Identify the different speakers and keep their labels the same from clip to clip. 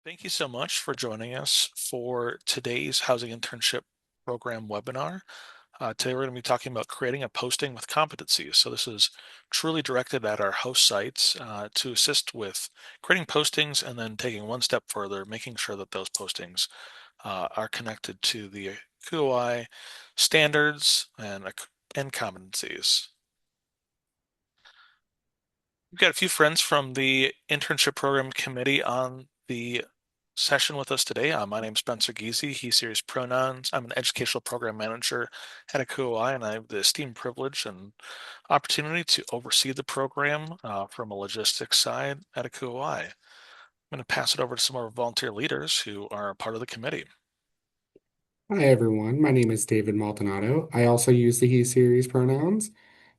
Speaker 1: Thank you so much for joining us for today's Housing Internship Program webinar. Today we're going to be talking about creating a posting with competencies. So this is truly directed at our host sites to assist with creating postings and then taking one step further, making sure that those postings are connected to the ACUHO-I standards and competencies. We've got a few friends from the internship program committee on the session with us today. My name's Spencer Giese, he, series pronouns. I'm an educational program manager at ACUHO-I, and I have the esteemed privilege and opportunity to oversee the program from a logistics side at ACUHO-I. I'm going to pass it over to some of our volunteer leaders who are part of the committee.
Speaker 2: Hi everyone, my name is David Maldonado. I also use the he series pronouns.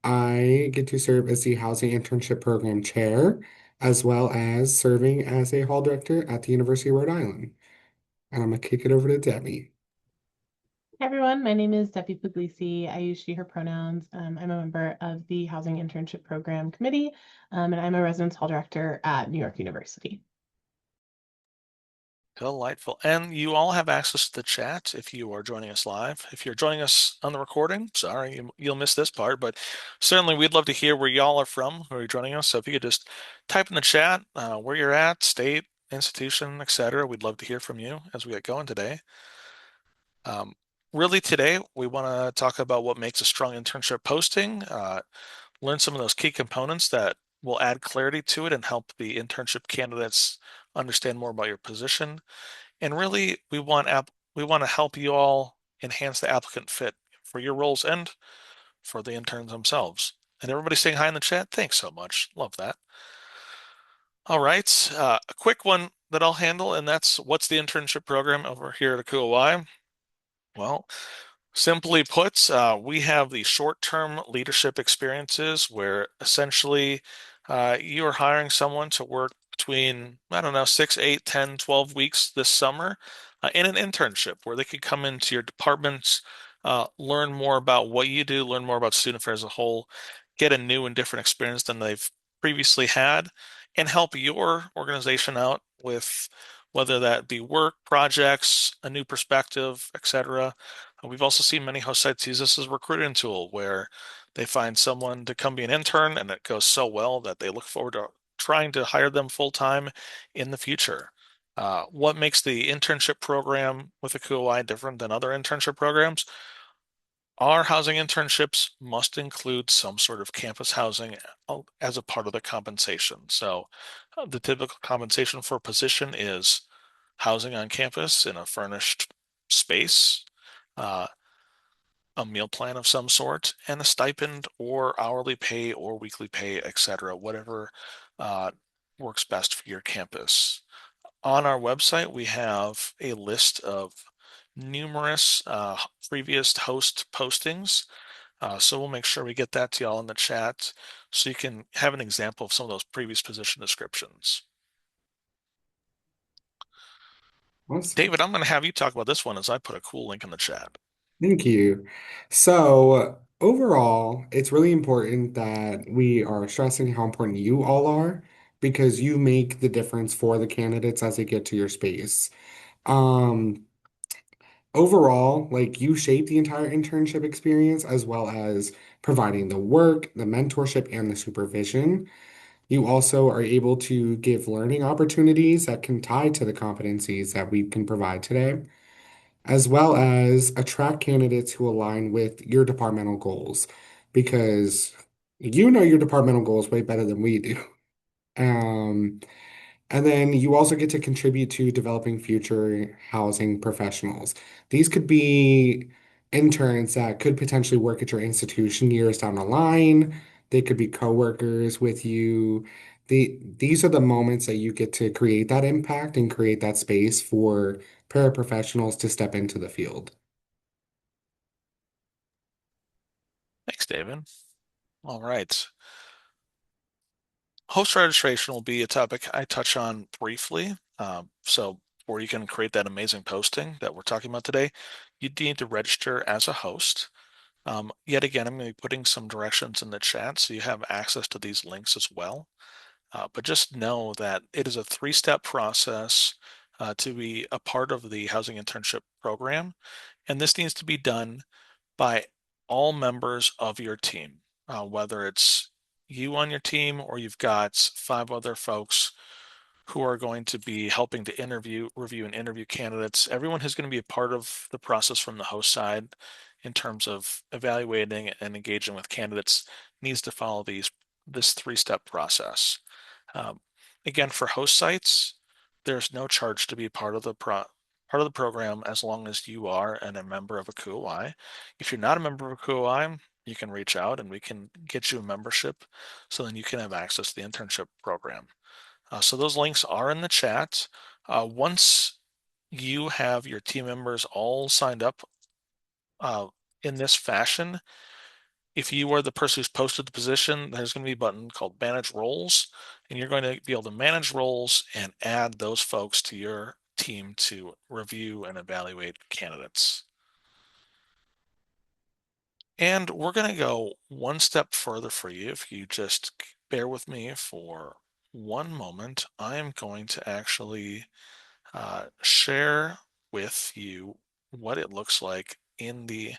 Speaker 2: I get to serve as the Housing Internship Program Chair, as well as serving as a hall director at the University of Rhode Island. And I'm gonna kick it over to Debbie.
Speaker 3: Hi everyone, my name is Debbie Puglisi. I use she, her pronouns. I'm a member of the Housing Internship Program Committee, and I'm a residence hall director at New York University.
Speaker 1: Delightful. And you all have access to the chat if you are joining us live. If you're joining us on the recording, sorry, you'll miss this part, but certainly we'd love to hear where y'all are from, who are joining us. So if you could just type in the chat where you're at, state, institution, etc. We'd love to hear from you as we get going today. Really today, we want to talk about what makes a strong internship posting, learn some of those key components that will add clarity to it and help the internship candidates understand more about your position. And really, we want to help you all enhance the applicant fit for your roles and for the interns themselves. And everybody saying hi in the chat, thanks so much. Love that. All right, a quick one that I'll handle, and that's what's the internship program over here at ACUHO-I? Well, simply put, we have the short-term leadership experiences where essentially you are hiring someone to work between, I don't know, 6, 8, 10, 12 weeks this summer in an internship where they could come into your departments, learn more about what you do, learn more about student affairs as a whole, get a new and different experience than they've previously had, and help your organization out with whether that be work, projects, a new perspective, etc. We've also seen many host sites use this as a recruiting tool where they find someone to come be an intern and it goes so well that they look forward to trying to hire them full time in the future. What makes the internship program with ACUHO-I different than other internship programs? Our housing internships must include some sort of campus housing as a part of the compensation. So the typical compensation for a position is housing on campus in a furnished space, uh, a meal plan of some sort, and a stipend or hourly pay or weekly pay, etc., whatever uh, works best for your campus. On our website, we have a list of numerous previous host postings. So we'll make sure we get that to y'all in the chat so you can have an example of some of those previous position descriptions.
Speaker 2: Awesome.
Speaker 1: David, I'm going to have you talk about this one as I put a cool link in the chat.
Speaker 2: Thank you. So, overall, it's really important that we are stressing how important you all are because you make the difference for the candidates as they get to your space. Um, Overall, like you shape the entire internship experience as well as providing the work, the mentorship, and the supervision. You also are able to give learning opportunities that can tie to the competencies that we can provide today, as well as attract candidates who align with your departmental goals because you know your departmental goals way better than we do. Um, and then you also get to contribute to developing future housing professionals. These could be interns that could potentially work at your institution years down the line. They could be coworkers with you. These are the moments that you get to create that impact and create that space for paraprofessionals to step into the field.
Speaker 1: Thanks, David. All right. Host registration will be a topic I touch on briefly. So before you can create that amazing posting that we're talking about today, you need to register as a host. Yet again, I'm going to be putting some directions in the chat so you have access to these links as well. But just know that it is a three-step process to be a part of the housing internship program. And this needs to be done by all members of your team, whether it's you on your team or you've got 5 other folks who are going to be helping to review and interview candidates. Everyone who's going to be a part of the process from the host side in terms of evaluating and engaging with candidates needs to follow this 3-step process. Um, Again, for host sites, there's no charge to be part of the program as long as you are a member of ACUHO-I. If you're not a member of ACUHO-I, you can reach out and we can get you a membership so then you can have access to the internship program. So those links are in the chat. Once you have your team members all signed up in this fashion, if you are the person who's posted the position, there's going to be a button called Manage Roles, and you're going to be able to manage roles and add those folks to your team to review and evaluate candidates. And we're going to go one step further for you. If you just bear with me for one moment, I am going to actually share with you what it looks like in the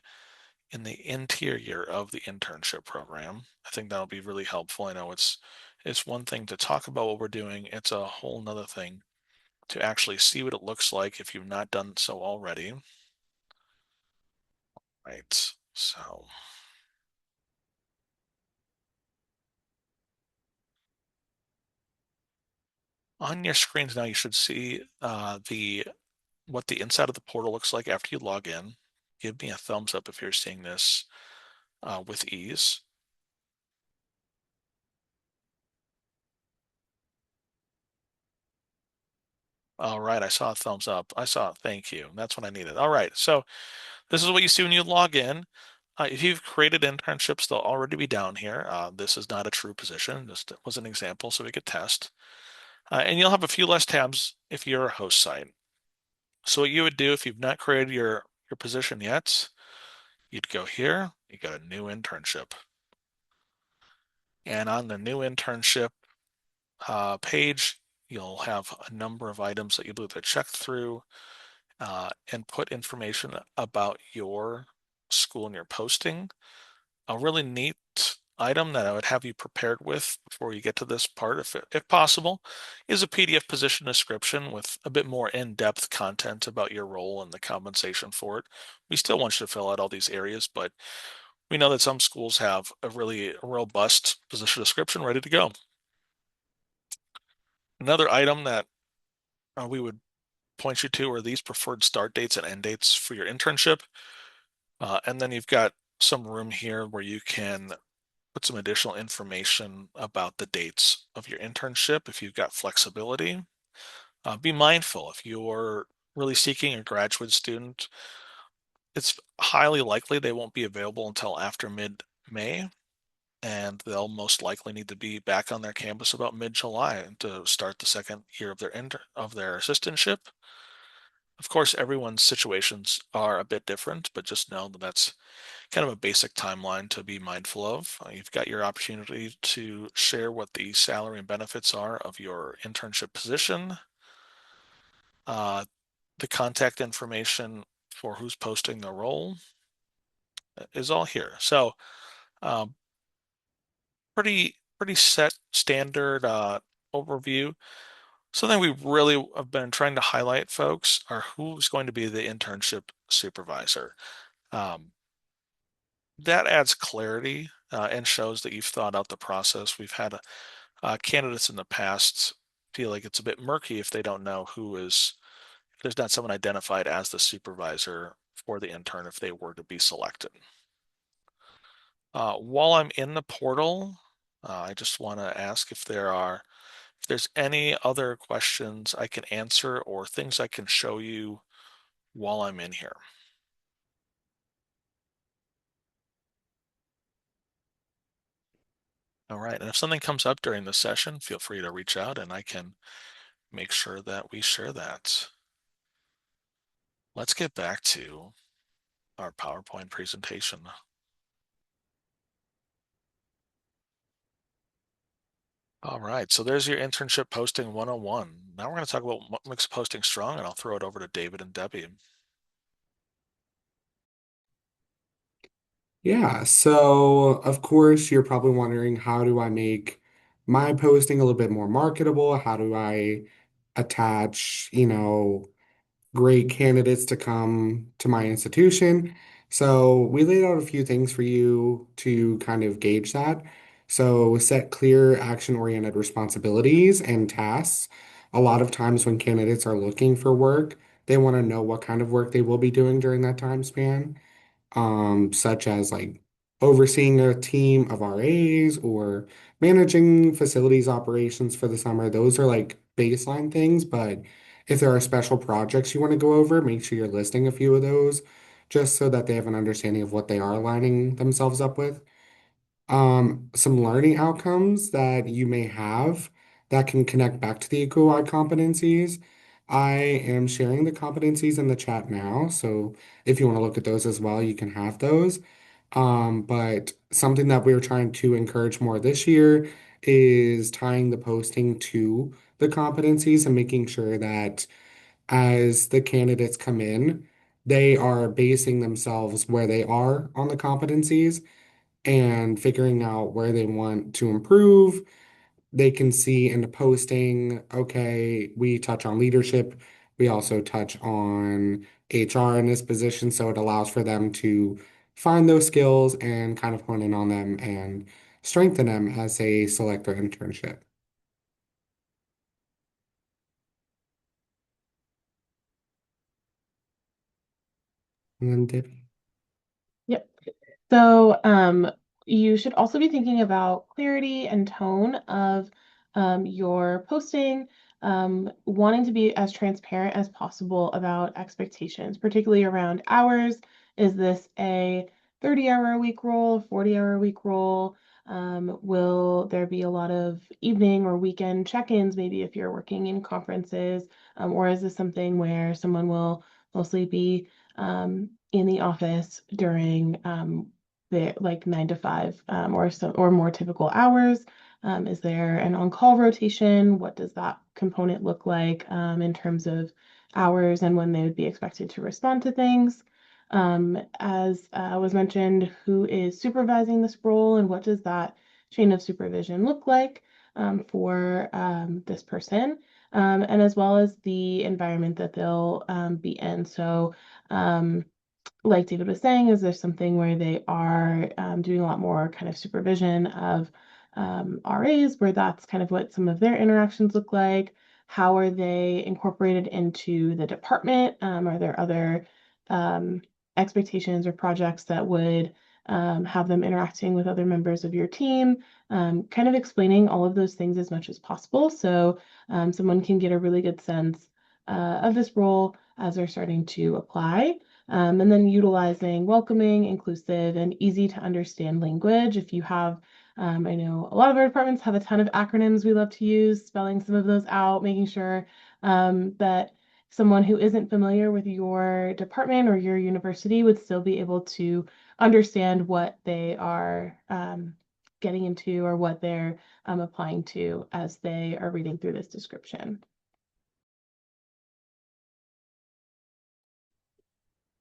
Speaker 1: interior of the internship program. I think that'll be really helpful. I know it's one thing to talk about what we're doing. It's a whole nother thing to actually see what it looks like if you've not done so already. Right. So on your screens now, you should see what the inside of the portal looks like after you log in. Give me a thumbs up if you're seeing this with ease. All right, I saw a thumbs up. I saw it. Thank you. That's what I needed. All right, so this is what you see when you log in. If you've created internships, they'll already be down here. This is not a true position. This was an example so we could test. And you'll have a few less tabs if you're a host site. So what you would do if you've not created your position yet, you'd go here, you go to new internship. And on the new internship page, you'll have a number of items that you'll be able to check through and put information about your school and your posting. A really neat item that I would have you prepared with before you get to this part, if possible, is a PDF position description with a bit more in-depth content about your role and the compensation for it. We still want you to fill out all these areas, but we know that some schools have a really robust position description ready to go. Another item that we would point you to are these preferred start dates and end dates for your internship. And then you've got some room here where you can put some additional information about the dates of your internship if you've got flexibility. Be mindful if you're really seeking a graduate student, it's highly likely they won't be available until after mid-May, and they'll most likely need to be back on their campus about mid-July to start the second year of their assistantship. Of course, everyone's situations are a bit different, but just know that that's kind of a basic timeline to be mindful of. You've got your opportunity to share what the salary and benefits are of your internship position. The contact information for who's posting the role is all here. So um, pretty set standard overview. Something we really have been trying to highlight, folks, are who's going to be the internship supervisor. That adds clarity and shows that you've thought out the process. We've had candidates in the past feel like it's a bit murky if they don't know if there's not someone identified as the supervisor for the intern if they were to be selected. While I'm in the portal, I just want to ask if there's any other questions I can answer or things I can show you while I'm in here. All right, and if something comes up during the session, feel free to reach out and I can make sure that we share that. Let's get back to our PowerPoint presentation. All right, so there's your internship posting 101. Now we're going to talk about what makes posting strong, and I'll throw it over to David and Debbie.
Speaker 2: Yeah, so of course, you're probably wondering, how do I make my posting a little bit more marketable? How do I attach, great candidates to come to my institution? So we laid out a few things for you to kind of gauge that. So set clear action-oriented responsibilities and tasks. A lot of times when candidates are looking for work, they want to know what kind of work they will be doing during that time span, such as like overseeing a team of RAs or managing facilities operations for the summer. Those are like baseline things, but if there are special projects you want to go over, make sure you're listing a few of those just so that they have an understanding of what they are lining themselves up with. Some learning outcomes that you may have that can connect back to the ACUHO-I competencies. I am sharing the competencies in the chat now, so if you want to look at those as well, you can have those. But something that we're trying to encourage more this year is tying the posting to the competencies and making sure that as the candidates come in, they are basing themselves where they are on the competencies and figuring out where they want to improve. They can see in the posting, okay, we touch on leadership. We also touch on HR in this position. So it allows for them to find those skills and kind of hone in on them and strengthen them as they select their internship. And then Debbie.
Speaker 3: Yep. So, you should also be thinking about clarity and tone of your posting, wanting to be as transparent as possible about expectations, particularly around hours. Is this a 30-hour-a-week role, 40-hour-a-week role? Will there be a lot of evening or weekend check-ins, maybe if you're working in conferences? Or is this something where someone will mostly be in the office during the like 9 to 5 or so or more typical hours? Is there an on-call rotation? What does that component look like in terms of hours and when they would be expected to respond to things? As was mentioned, who is supervising this role and what does that chain of supervision look like for this person? And as well as the environment that they'll be in. So, like David was saying, is there something where they are doing a lot more kind of supervision of RAs, where that's kind of what some of their interactions look like? How are they incorporated into the department? Are there other um, expectations or projects that would have them interacting with other members of your team? Kind of explaining all of those things as much as possible so someone can get a really good sense of this role as they're starting to apply. And then utilizing welcoming, inclusive, and easy to understand language. If you have, I know a lot of our departments have a ton of acronyms we love to use, spelling some of those out, making sure that someone who isn't familiar with your department or your university would still be able to understand what they are getting into or what they're applying to as they are reading through this description.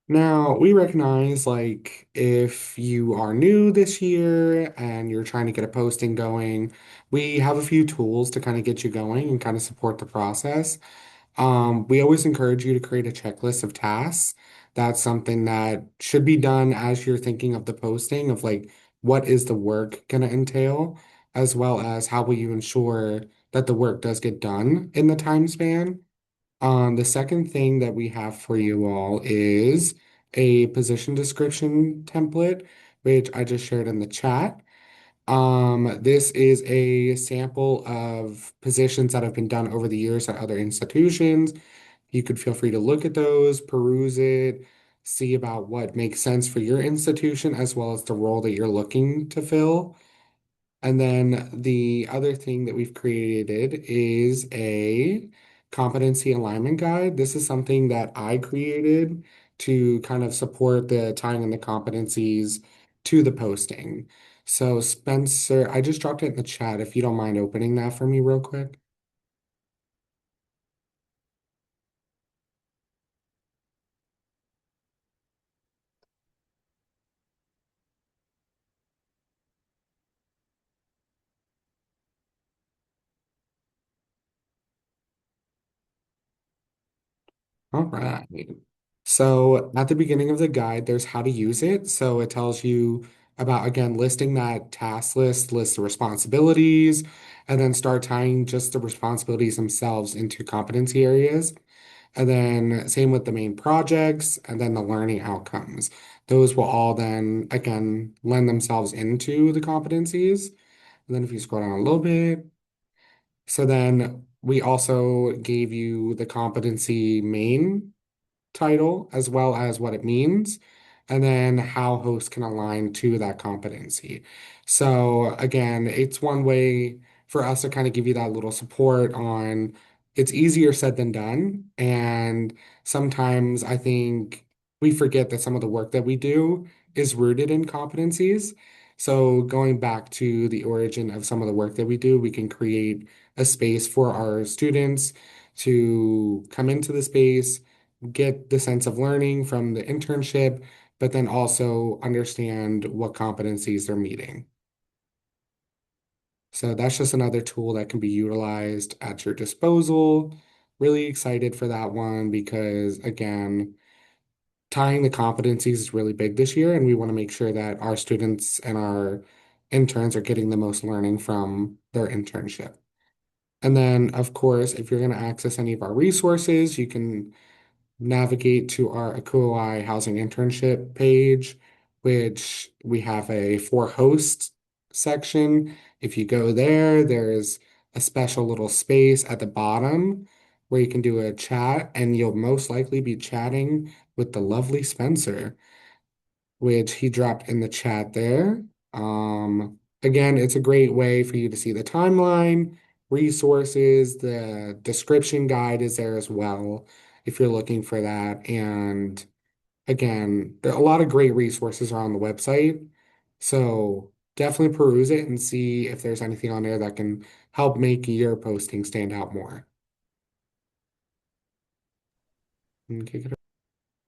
Speaker 2: Now, we recognize like if you are new this year and you're trying to get a posting going, we have a few tools to kind of get you going and kind of support the process. We always encourage you to create a checklist of tasks. That's something that should be done as you're thinking of the posting of like what is the work going to entail, as well as how will you ensure that the work does get done in the time span. The second thing that we have for you all is a position description template, which I just shared in the chat. This is a sample of positions that have been done over the years at other institutions. You could feel free to look at those, peruse it, see about what makes sense for your institution, as well as the role that you're looking to fill. And then the other thing that we've created is a competency alignment guide. This is something that I created to kind of support the tying in the competencies to the posting. So Spencer, I just dropped it in the chat if you don't mind opening that for me real quick. All right. So at the beginning of the guide, there's how to use it. So it tells you about, again, listing that task list the responsibilities, and then start tying just the responsibilities themselves into competency areas. And then same with the main projects and then the learning outcomes. Those will all then, again, lend themselves into the competencies. And then if you scroll down a little bit, so then we also gave you the competency main title as well as what it means, and then how hosts can align to that competency. So again, it's one way for us to kind of give you that little support on it's easier said than done. And sometimes I think we forget that some of the work that we do is rooted in competencies. So going back to the origin of some of the work that we do, we can create a space for our students to come into the space, get the sense of learning from the internship, but then also understand what competencies they're meeting. So that's just another tool that can be utilized at your disposal. Really excited for that one because, again, tying the competencies is really big this year, and we want to make sure that our students and our interns are getting the most learning from their internship. And then, of course, if you're going to access any of our resources, you can navigate to our ACUHO-I housing internship page, which we have a for hosts section. If you go there, there's a special little space at the bottom where you can do a chat, and you'll most likely be chatting with the lovely Spencer, which he dropped in the chat there. Again, it's a great way for you to see the timeline, resources, the description guide is there as well if you're looking for that. And again, there are a lot of great resources are on the website. So definitely peruse it and see if there's anything on there that can help make your posting stand out more. Okay,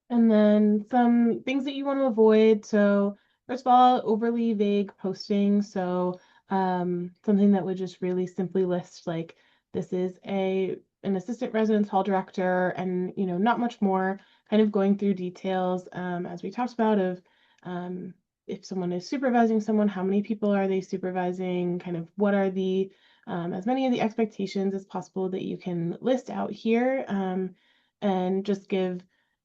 Speaker 3: And then some things that you want to avoid. So, first of all, overly vague posting. So, something that would just really simply list like this is an assistant residence hall director, and not much more. Kind of going through details, as we talked about, of um, if someone is supervising someone, how many people are they supervising? Kind of what are the as many of the expectations as possible that you can list out here, and just give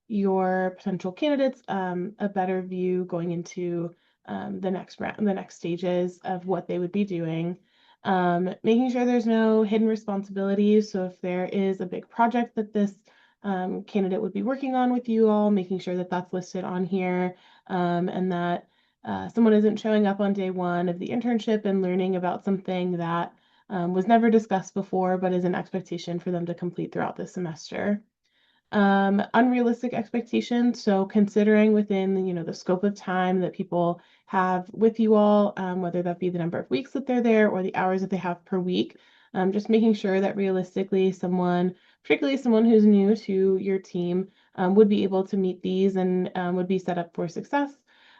Speaker 3: your potential candidates a better view going into the next round, the next stages of what they would be doing. Making sure there's no hidden responsibilities. So if there is a big project that this candidate would be working on with you all, making sure that that's listed on here, and that someone isn't showing up on day one of the internship and learning about something that was never discussed before, but is an expectation for them to complete throughout the semester. Unrealistic expectations. So considering within, the scope of time that people have with you all, whether that be the number of weeks that they're there or the hours that they have per week, just making sure that realistically someone, particularly someone who's new to your team, would be able to meet these and would be set up for success.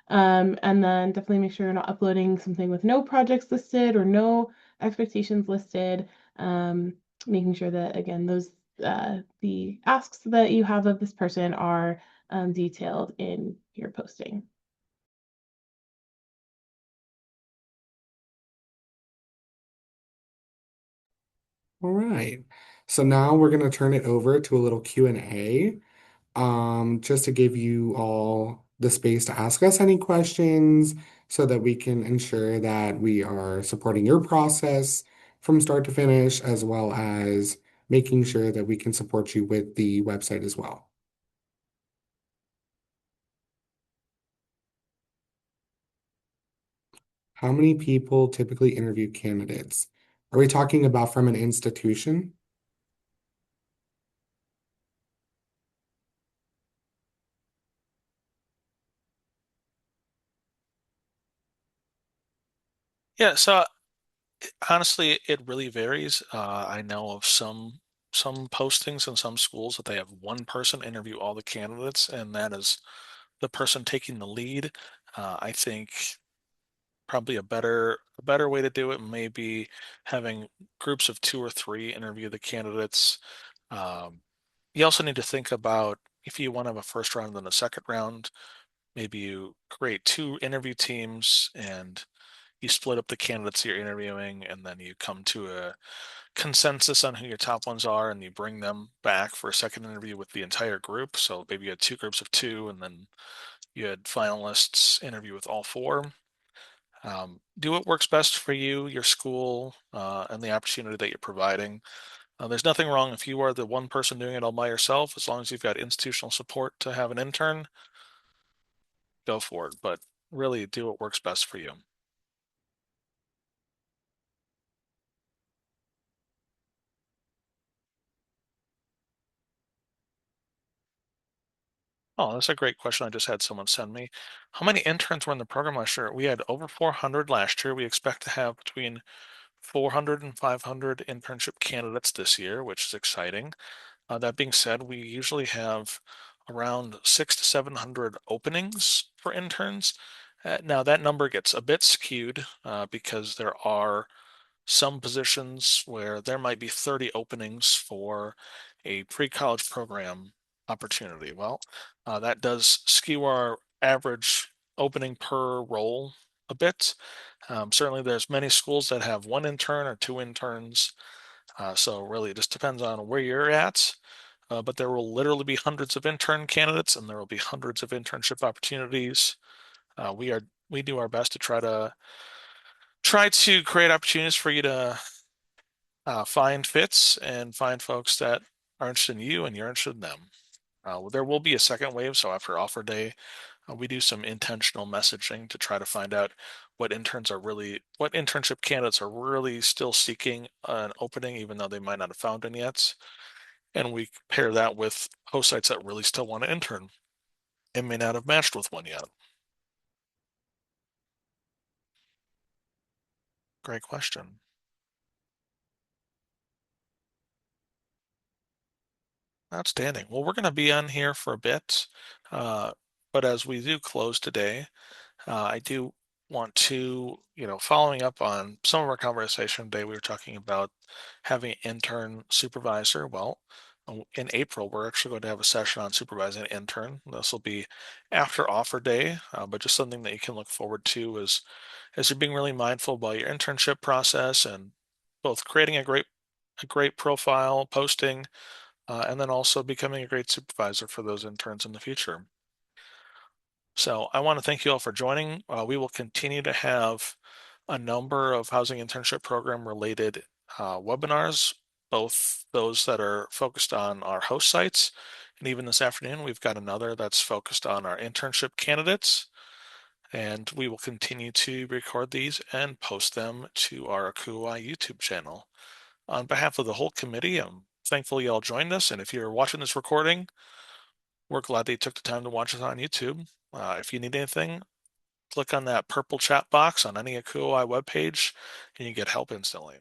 Speaker 3: And then definitely make sure you're not uploading something with no projects listed or no expectations listed. Making sure that, again, the asks that you have of this person are detailed in your posting.
Speaker 2: all right. So now we're going to turn it over to a little Q&A, just to give you all the space to ask us any questions so that we can ensure that we are supporting your process from start to finish, as well as making sure that we can support you with the website as well. How many people typically interview candidates? Are we talking about from an institution?
Speaker 1: Yeah, so honestly, it really varies. I know of some postings in some schools that they have one person interview all the candidates, and that is the person taking the lead. I think probably a better way to do it may be having groups of two or three interview the candidates. Um, you also need to think about if you want to have a first round and then a second round, maybe you create two interview teams and you split up the candidates you're interviewing, and then you come to a consensus on who your top ones are, and you bring them back for a second interview with the entire group. So maybe you had two groups of two, and then you had finalists interview with all four. Do what works best for you, your school, and the opportunity that you're providing. There's nothing wrong if you are the one person doing it all by yourself, as long as you've got institutional support to have an intern, go for it. But really do what works best for you. Oh, that's a great question. I just had someone send me. How many interns were in the program last year? We had over 400 last year. We expect to have between 400 and 500 internship candidates this year, which is exciting. That being said, we usually have around 600 to 700 openings for interns. Now that number gets a bit skewed because there are some positions where there might be 30 openings for a pre-college program opportunity. Well, that does skew our average opening per role a bit. Certainly, there's many schools that have one intern or two interns. So really, it just depends on where you're at. But there will literally be hundreds of intern candidates, and there will be hundreds of internship opportunities. We do our best to try to create opportunities for you to find fits and find folks that are interested in you and you're interested in them. There will be a second wave, so after offer day, we do some intentional messaging to try to find out what internship candidates are really still seeking an opening, even though they might not have found one yet. And we pair that with host sites that really still want to intern and may not have matched with one yet. Great question. Outstanding. Well, we're going to be on here for a bit, uh, but as we do close today, I do want to, following up on some of our conversation today, we were talking about having an intern supervisor. Well, in April, we're actually going to have a session on supervising an intern. This will be after offer day, but just something that you can look forward to as you're being really mindful about your internship process and both creating a great profile posting, and then also becoming a great supervisor for those interns in the future. So I want to thank you all for joining. We will continue to have a number of housing internship program related webinars, both those that are focused on our host sites. And even this afternoon, we've got another that's focused on our internship candidates. And we will continue to record these and post them to our ACUHO-I YouTube channel. On behalf of the whole committee, I'm thankful you all joined us. And if you're watching this recording, we're glad that you took the time to watch us on YouTube. If you need anything, click on that purple chat box on any ACUHO-I webpage and you get help instantly.